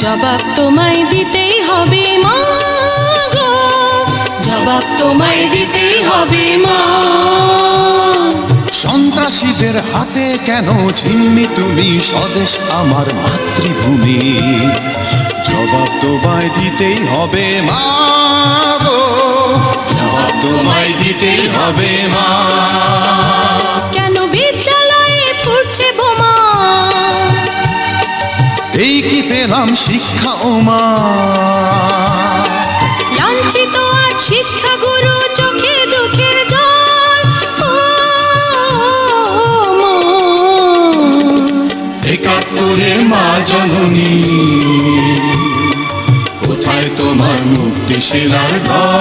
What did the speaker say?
জবাব তোমায় দিতেই হবে মা গো, জবাব তোমায় দিতেই হবে মা। সন্ত্রাসীদের হাতে কেন ঝিম্মি তুমি স্বদেশ আমার মাতৃভূমি, জবাব তোমায় দিতেই হবে মা গো, জবাব তোমায় দিতেই হবে মা। কেন বিদ্যালয়ে ফুটছে বোমা, এই কি পেলাম শিক্ষা ও মা। লাঞ্ছিত আজ শিক্ষাগুরু, চোখে দুঃখের জল। ও মা, একাত্তরের মা জননী, কোথায় তোমার মুক্তি সেনার দল।